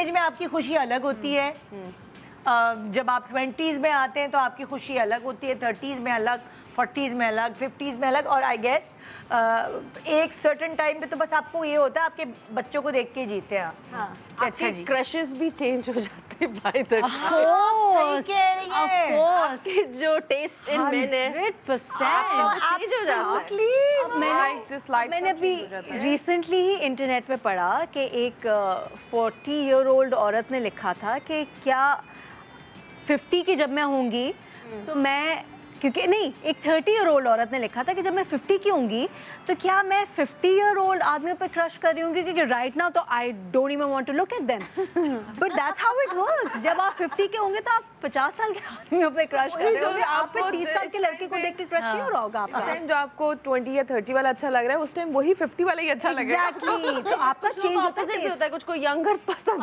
Teenage में आपकी खुशी अलग होती है, जब आप 20s में आते हैं तो आपकी खुशी अलग होती है, 30s में अलग, 40s में अलग, 50s में अलग, और आई गेस एक सर्टेन टाइम पे तो बस आपको ये होता है आपके बच्चों को देख के जीते हैं आप। हाँ। अच्छा जी, क्रशेस भी चेंज हो जाते हैं बाय द सही कह रही है, आपके जो टेस्ट इन मेन है 100% चेंज हो जाता है। मैंने अभी रिसेंटली ही इंटरनेट पे पढ़ा कि एक 40-year-old औरत ने लिखा था कि क्या 50 की जब मैं होंगी तो मैं, क्योंकि नहीं, एक 30-year-old औरत ने लिखा था कि जब मैं 50 की होंगी तो क्या मैं 50-year-old आदमियों पे क्रश कर रही होंगी, क्योंकि राइट नाउ तो I don't even want to look at them, but that's how it works. जब आप 50 के होंगे तो आप 50 साल के आदमियों पे क्रश कर रहे होंगे, आप पे 30 साल के लड़के को देख के क्रश नहीं हो रहा होगा आपका। टाइम जो आपको 20 या 30 वाला अच्छा लग रहा है, उस टाइम वही 50 वाला ही अच्छा लगेगा। एग्जैक्टली, तो आपका चेंज होता है, कुछ को यंगर पसंद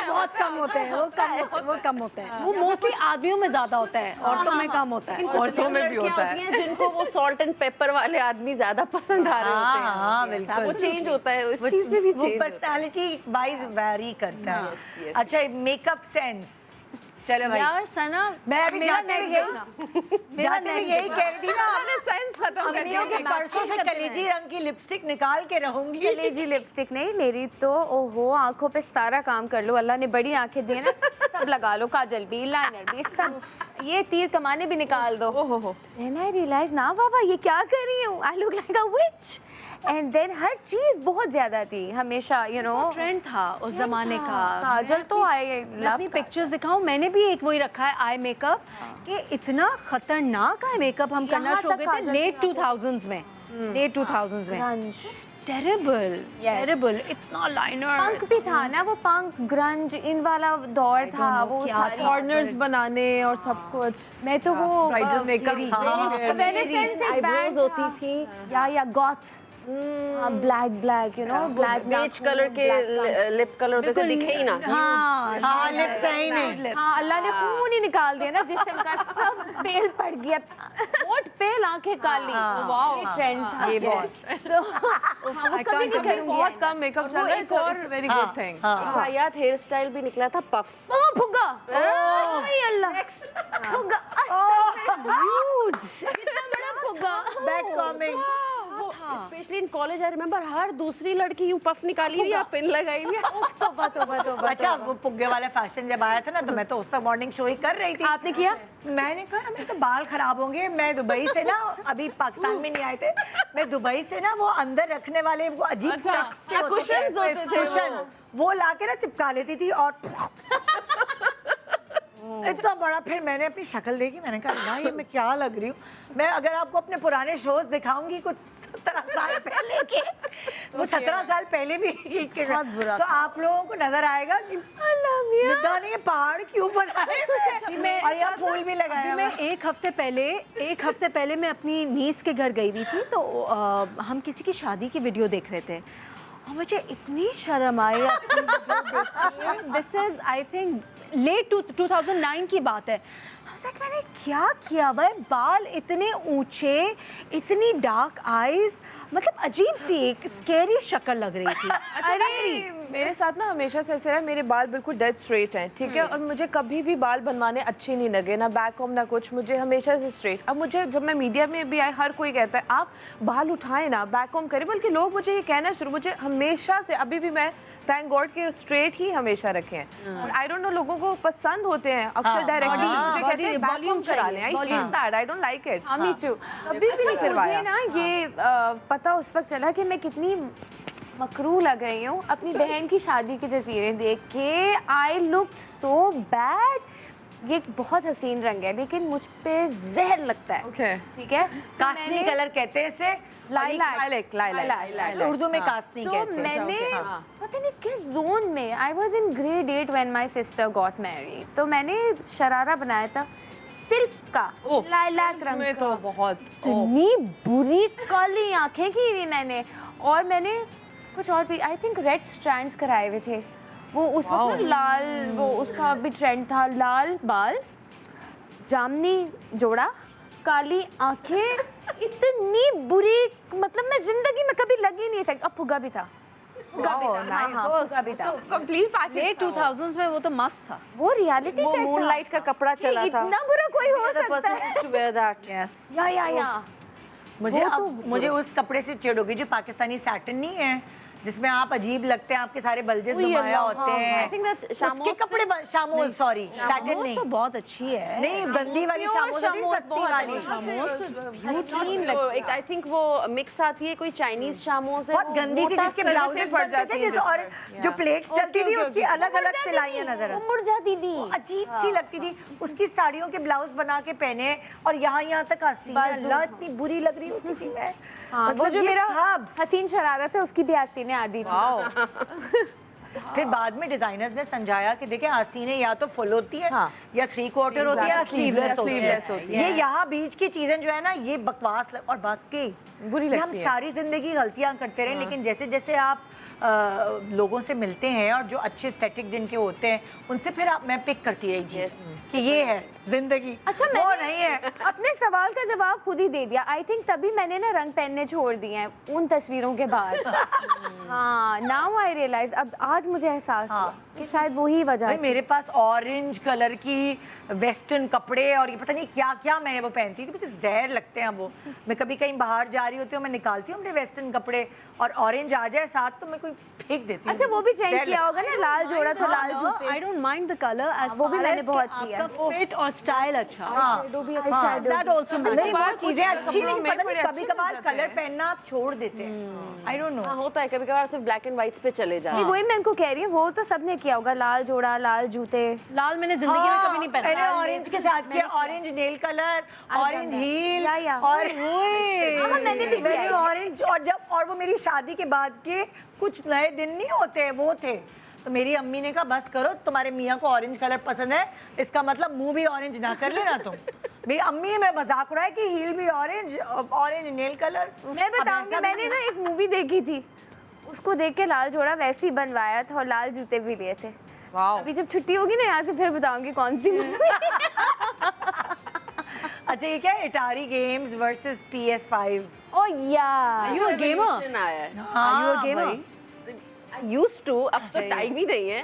बहुत कम होते हैं, वो कम होते हैं, वो मोस्टली आदमियों में ज्यादा होता है, औरतों में कम होता है। औरतों में भी होता है जिनको वो सॉल्ट एंड पेपर वाले आदमी ज्यादा पसंद आ रहे होते हैं। हाँ, बिल्कुल। वो चेंज होता है, उस चीज में भी वो चेंज पर्सनालिटी वाइज वैरी करता है। अच्छा, मेकअप सेंस, चलो भाई यार सना, मैं अभी जाते हुए यही कह रही थी ना, साइंस खत्म कर अम्मियों के परसों से कलेजी रंग की लिपस्टिक निकाल के रहूंगी। कलेजी लिपस्टिक नहीं, मेरी तो ओहो आंखों पे सारा काम कर लो, अल्लाह ने बड़ी आंखें दी है ना, सब लगा लो, काजल भी, लाइनर भी, सब, ये तीर कमाने भी निकाल दो। ओहो, Then I realized ना बाबा ये क्या कर रही हूँ, I look like a witch. And then हर चीज बहुत ज्यादा थी हमेशा, you know, ट्रेंड था उस जमाने का। काजल तो आई मैं अपनी पिक्चर्स दिखाऊं, मैंने भी एक वही रखा है आई मेकअप, कि इतना खतरनाक आई मेकअप हम करना शुरू गए थे लेट 2000s में, लेट 2000s में, टेरिबल, इतना लाइनर, पंक भी था ना, वो पंक ग्रंज इन वाला दौर था, वो सारी कॉर्नर्स बनाने और सब कुछ। मैं तो वो ब्राइडल मेकअप, आईब्रोज होती थी या goth, black you know, black beige colour के लिप कलर होते थे, दिखे ही ना। हाँ, लिप्स सही नहीं। हाँ, अल्लाह ने खून ही निकाल दिया ना, जिससे उनका सब पेल पड़ गया, होठ पेल, आंखें काली। वाओ, ट्रेंड था ये बहुत वो कभी नहीं करूंगी। बहुत कम मेकअप चल रहा है, इट्स और वेरी गुड थिंग। वाहियात हेयर स्टाइल भी निकला था, पफ। फुग्गा, अल्लाह, फुग्गा, इतना बड़ा फुग्गा, back coming. Specially in college I remember हर दूसरी लड़की यूं पफ निकाली हुई या पिन लगाई हुई। अच्छा, वो पुग्गे वाला फैशन जब आया था ना, तो मैं तो उस तक मॉर्निंग शो ही कर रही थी। आपने किया? मैंने कहा मेरे तो बाल खराब होंगे, मैं दुबई से ना, अभी पाकिस्तान में नहीं आए थे, मैं दुबई से ना वो अंदर रखने वाले वो अजीब कुशन्स होते थे, कुशन्स वो ला के ना चिपका लेती थी, और इतना बड़ा, फिर मैंने अपनी शक्ल देखी, मैंने कहा यार ये मैं क्या लग रही हूँ। मैं अगर आपको अपने पुराने शोज दिखाऊंगी कुछ 17 साल पहले के, वो 17 साल पहले भी तो आप लोगों को नजर आएगा कि निदान ये पहाड़ क्यों बनाए हैं, और यहाँ फूल भी लगाया। मैं एक हफ्ते पहले मैं अपनी नीस के घर गई हुई थी, तो हम किसी की शादी की वीडियो देख रहे थे और मुझे इतनी शर्म आई। This is I think late 2009 की बात है। मैंने क्या किया हुआ है, बाल इतने ऊंचे, इतनी डार्क आईज, मतलब अजीब सी एक स्कैरी शक्ल लग रही थी। अरे मेरे साथ ना हमेशा से ऐसा है, मेरे बाल बिल्कुल डेड स्ट्रेट हैं, ठीक है, और मुझे कभी भी बाल बनवाने अच्छे नहीं लगे, ना बैक होम ना कुछ, मुझे हमेशा से स्ट्रेट। अब मुझे जब मैं मीडिया में भी आए, हर कोई कहता है आप बाल उठाएं ना, बैक होम करें, बल्कि लोग मुझे ये कहना शुरू, मुझे हमेशा से अभी भी मैं थैंक गॉड के स्ट्रेट ही हमेशा रखे हैं। और आई डोंट नो, लोगों को पसंद होते हैं अक्सर डायरेक्टली मुझे कहते हैं बैक होम करा लें, I hate that, I don't like it. Me too. कभी भी नहीं करवाया। मुझे ना ये पता उस वक्त चला कि मैं कितनी मकरू लग रही हूँ अपनी बहन की शादी की तस्वीरें देख के। I look so bad. ये बहुत हसीन रंग है लेकिन मुझ पे जहर लगता है। Okay. ठीक है, कास्नी कलर कहते हैं इसे, लाइलाक उर्दू में कास्नी तो कहते हैं। मैंने पता नहीं किस जोन में, I was in grade 8 when my sister got married, तो मैंने शरारा बनाया था सिल्क का, लाइलाक रंग में तो बहुत इतनी बुरी काली आंखें की थी मैंने, और मैंने कुछ और भी आई थिंक रेड स्ट्रैंड्स कराए हुए थे। वो उस वक्त लाल, वो उसका भी ट्रेंड था, लाल बाल, जामनी जोड़ा, काली आंखें, इतनी बुरी, मतलब मैं जिंदगी में कभी लग ही नहीं सकती। अब फुग्गा भी था, कंप्लीट पैकेज लेट 2000s में वो तो मस्त था। वो रियलिटी वो चेक था। मूनलाइट का कपड़ा चला था। इतना बुरा कोई हो सकता है? to wear that. या मुझे उस कपड़े से चिढ़ होगी जो पाकिस्तानी सैटिन नहीं है, जिसमें आप अजीब लगते हैं, आपके सारे बल्जेस नुमाया होते हैं। I think that's उसके शामोस कपड़े शामोज, सॉरी सैटिन नहीं। तो बहुत अच्छी है। नहीं, गंदी वाली शामोज होती है, सस्ती वाली। एक आई थिंक वो मिक्स आती है, कोई चाइनीज शामोस है, बहुत गंदी सी, जिसके ब्लाउजेस पड़ बनते जाती थे हैं जिस, और जो प्लेट्स चलती थी उसकी अलग अलग सिलाइयाँ नजर आती, मुड़ जाती थी। अजीब सी लगती थी। उसकी साड़ियों के ब्लाउज बना के पहने और यहाँ तक आस्तीन, अल्लाह इतनी बुरी लग रही होती थी मैं। वो जो ये मेरा सब हसीन शरारत है उसकी भी आस्तीनें आदि थी। फिर बाद में डिजाइनर्स ने समझाया कि देखिए आस्तीनें या तो फुल होती है या 3/4 होती है या स्लीवलेस होती है। ये यहाँ बीच की चीजें जो है ना, ये बकवास और वाकई बुरी हम सारी जिंदगी गलतियां करते रहे, लेकिन जैसे जैसे आप लोगों से मिलते हैं और जो अच्छे एस्थेटिक जिनके होते हैं उनसे फिर मैं पिक करती रही चीज कि ये है जिंदगी। अच्छा, वो मैंने नहीं है। अपने सवाल का जवाब खुद ही दे दिया। आई थिंक तभी मैंने ना रंग पहनने छोड़ दिए हैं उन तस्वीरों के बाद। हाँ, नाउ आई रियलाइज, अब आज मुझे एहसास हुआ कि शायद वही वजह भाई थी। मेरे पास ऑरेंज कलर की वेस्टर्न कपड़े और ये पता नहीं क्या क्या मैंने वो पहनती थी, मुझे जहर लगते हैं वो। मैं कभी कहीं बाहर जा रही होती हूँ, मैं निकालती हूँ अपने वेस्टर्न कपड़े और ऑरेंज आ जाए साथ तो मैं कोई फेंक देती हूँ। अच्छा, वो भी चेंज किया होगा ना, लाल जोड़ा तो लाल जूते। I don't mind the colour as वो भी मैंने बहुत किया। फिट और स्टाइल अच्छा। शेडो भी अच्छा, शेडो दैट आल्सो नहीं, वो चीजें अच्छी नहीं, में पता बड़े नहीं अच्छे कभी लग कभार जाते कलर हैं। पहनना आप छोड़ देते हैं। I don't know. हाँ, होता है कभी कभार सिर्फ ब्लैक एंड व्हाइट्स पे चले जाते नहीं, वही मैं इनको कह रही हूँ, वो तो सबने किया होगा, लाल जोड़ा, लाल जूते। लाल मैंने जिंदगी में कभी नहीं मैंने पहना। ऑरेंज के साथ किया, orange nail colour, orange heel या। और मैंने भी किया है। ऑरेंज। और वो मेरी शादी के बाद के कुछ नए दिन नहीं होते, वो थे। तो मेरी अम्मी ने कहा बस करो, तुम्हारे मियाँ को ऑरेंज कलर पसंद है, इसका मतलब मुंह भी ऑरेंज ना कर लेना तुम। मेरी अम्मी ने मैं मजाक उड़ाया कि हील भी ऑरेंज, ऑरेंज नेल कलर। मैं बताऊंगी, मैंने ना एक मूवी देखी थी, उसको देख के लाल जोड़ा वैसे ही बनवाया था और लाल जूते भी लिए थे। अभी जब छुट्टी होगी ना यहाँ से फिर बताऊंगी कौन सी मूवी। अच्छा, ये क्या है? Itahari games versus PS5। ओ या, You a gamer? आया है। हाँ, a gamer? भाई। यूज्ड टू, अब तो टाइम ही नहीं है,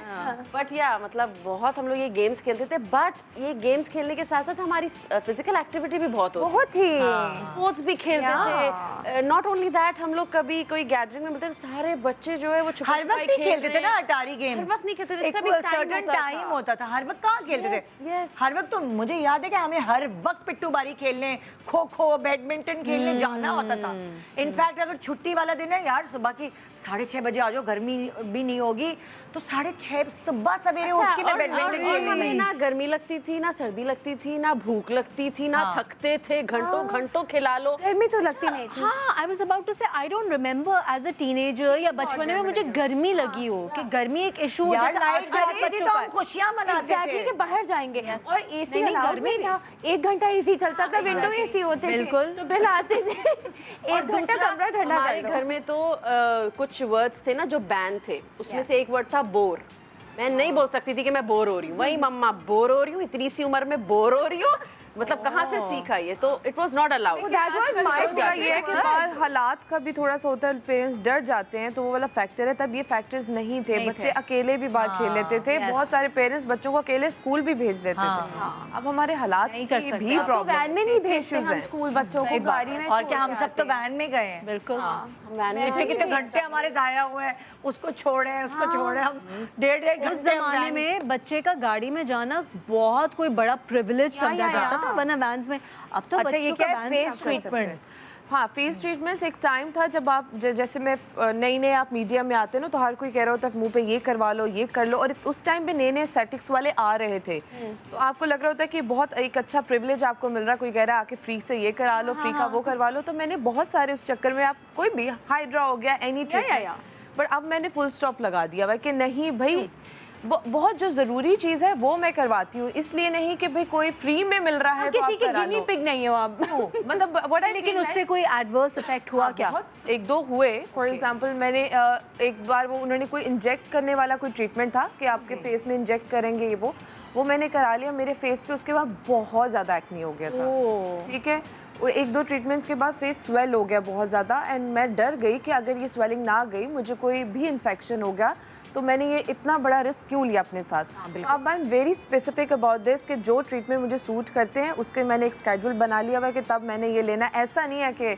बट या मतलब बहुत हम लोग ये गेम्स खेलते थे। बट ये गेम्स खेलने के साथ साथ हमारी फिजिकल एक्टिविटी भी बहुत होती बहुत ही। स्पोर्ट्स भी खेलते थे। नॉट ओनली दैट, हम लोग कभी कोई गैदरिंग में मिलते थे, सारे बच्चे जो है वो हर वक्त नहीं खेलते थे ना अटारी गेम्स। हर वक्त नहीं खेलते थे, एक इसका भी सर्टेन टाइम होता था, हर वक्त कहाँ खेलते थे। yes. हर वक्त तो मुझे याद है कि हमें हर वक्त पिट्टू बारी खेलने, खो खो, बैडमिंटन खेलने जाना होता था। इनफैक्ट अगर छुट्टी वाला दिन है यार, सुबह की 6:30 बजे आ जाओ, गर्मी भी नहीं होगी तो 6:30 सुबह सवेरे उठ के मैं बैडमिंटन और हमें खेलूंगी। ना गर्मी लगती थी, ना सर्दी लगती थी, ना भूख लगती थी, ना थकते थे, घंटों घंटों खिला लो। गर्मी तो लगती नहीं थी। हाँ, I was about to say I don't remember as a teenager या बचपन में मुझे गर्मी लगी हो कि गर्मी एक इशू हो यार जैसे लाइट आजकल जाती थी बच्चों तो का हम है। खुशियां मनाते एग्जैक्टली थे। कि बाहर जाएंगे और एसी नहीं, अलाउड गर्मी नहीं था। 1 घंटा एसी चलता था, विंडो एसी होते थे, बिल्कुल। तो बिल आते थे। 1 घंटा कमरा ठंडा हमारे कर दो। घर में तो कुछ वर्ड्स थे ना जो बैन थे, उसमें से एक वर्ड था बोर। मैं नहीं बोल सकती थी कि मैं बोर हो रही हूँ, वही मम्मा बोर हो रही हूँ, इतनी सी उम्र में बोर हो रही हूँ, मतलब कहाँ से सीखा ये, तो it was not allowed. That was my ये है कि बाहर हालात का भी थोड़ा सा होता है, पेरेंट्स डर जाते हैं, तो वो वाला फैक्टर है। तब ये फैक्टर्स नहीं थे, बच्चे अकेले भी बाहर खेल लेते थे। बहुत सारे पेरेंट्स बच्चों को अकेले स्कूल भी भेज देते थे। अब हमारे हालात नहीं कर की सकते। भी अब तो प्रॉब्लम, वैन में नहीं भेजते हम स्कूल बच्चों को, गाड़ी में और क्या हम सब तो वैन में गए हैं। बिल्कुल। कितने कितने घंटे हमारे जाया हुए हैं, उसको छोड़े उसको छोड़े, हम 1.5 उस घंटे हम जमाने van- में बच्चे का गाड़ी में जाना बहुत कोई बड़ा प्रिविलेज समझा जाता था, वरना वैन्स में। अब तो अच्छा, ये बच्चों क्या का है? vans फेस सब कर सकते हैं। ट्रीटमेंट्स। हाँ, फेस ट्रीटमेंट्स एक टाइम था जब आप जैसे मैं नई नई आप मीडिया में आते ना, तो हर कोई कह रहा होता है मुंह पे ये करवा लो, ये कर लो। और उस टाइम पे नए नए एस्थेटिक्स वाले आ रहे थे, तो आपको लग रहा होता है कि बहुत एक अच्छा प्रिविलेज आपको मिल रहा है। कोई कह रहा है आके फ्री से ये करा लो, फ्री का वो करवा लो। तो मैंने बहुत सारे उस चक्कर में, आप कोई भी हाइड्रा हो गया, एनी ट्रीटमेंट, बट अब मैंने फुल स्टॉप लगा दिया भाई कि नहीं भाई, बहुत जो जरूरी चीज है वो मैं करवाती हूँ, इसलिए नहीं कि भाई कोई फ्री में मिल रहा है तो किसी आप के करा गिनी लो। पिग नहीं हो आप। मतलब what I लेकिन feel उससे like- कोई एडवर्स इफेक्ट हुआ क्या? बहुत एक दो हुए। फॉर एग्जांपल मैंने एक बार वो उन्होंने कोई इंजेक्ट करने वाला कोई ट्रीटमेंट था कि आपके फेस में इंजेक्ट करेंगे, वो मैंने करा लिया मेरे फेस पे। उसके बाद बहुत ज़्यादा एक्ने हो गया था, ठीक है। एक दो ट्रीटमेंट्स के बाद फेस स्वेल हो गया बहुत ज़्यादा एंड मैं डर गई कि अगर ये स्वेलिंग ना गई, मुझे कोई भी इन्फेक्शन हो गया तो मैंने ये इतना बड़ा रिस्क क्यों लिया अपने साथ। अब I am very specific about this कि जो ट्रीटमेंट मुझे सूट करते हैं उसके मैंने एक स्केड्यूल बना लिया हुआ है कि तब मैंने ये लेना। ऐसा नहीं है कि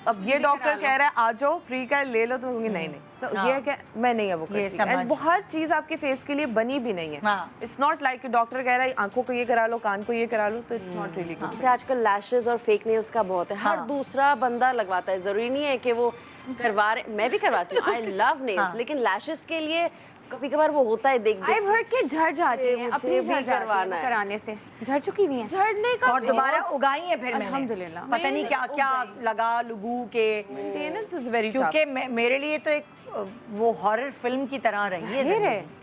अब ये डॉक्टर कह रहा है आ जाओ फ्री का ले लो तो मैं कहूँगी नहीं नहीं, तो ये है कि मैं नहीं है वो करती। एंड वो हर चीज़ आपके फेस के लिए बनी भी नहीं है। इट्स नॉट लाइक डॉक्टर कह रहा है आंखों को ये करा लो, कान को ये करा लो, तो इट्स नॉट रियली गुड। जैसे आजकल लैशेस और फेक नेल्स का बहुत है, हर दूसरा बंदा लगवाता है, जरूरी नहीं है कि वो करवा रहे, मैं भी करवाती हूँ, आई लव नेल्स, लेकिन लैशेस के लिए कभी कभार वो होता है देख आई हर्ड के झड़ जाते हैं, अपनी भी करवाना है कराने से झड़ चुकी हुई हैं। झड़ने का और दोबारा उगाई है फिर मैंने, अल्हम्दुलिल्लाह। पता नहीं क्या क्या लगा लुगू के, मेंटेनेंस इज वेरी क्योंकि मेरे लिए तो एक वो हॉरर फिल्म की तरह रही है जिंदगी।